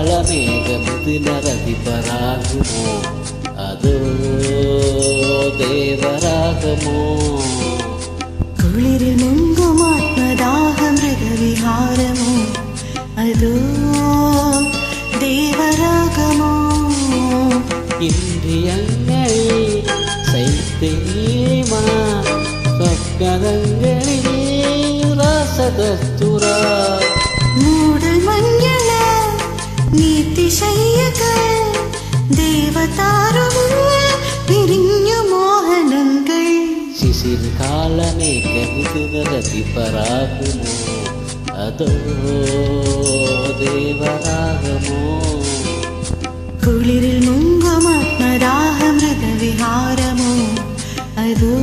കാളമേഘമിഥുനരതിപരാഗമോ അതോ ദേവരാഗമോ കുളിരിൽ മുങ്കും ആത്മദാഹമൃഗവിഹാരമോ അതോ ദേവരാഗമോ ഇന്ദ്രിയങ്ങളിൽ ശൈത്യനീലിമ സ്വപ്നങ്ങളിൽ രസദസ്തുര മൂടൽ മഞ്ഞള നീതിശയ്യകൾ ദേവതാരുകൾ പിരിഞ്ഞു മോഹനങ്ങൾ ശിശിർ കാളമേഘമിഥുനരതിപരാഗമോ അതോ ദേവരാഗമോ കുളിരിൽ മുങ്കും ആത്മദാഹമൃഗവിഹാരമോ അതോ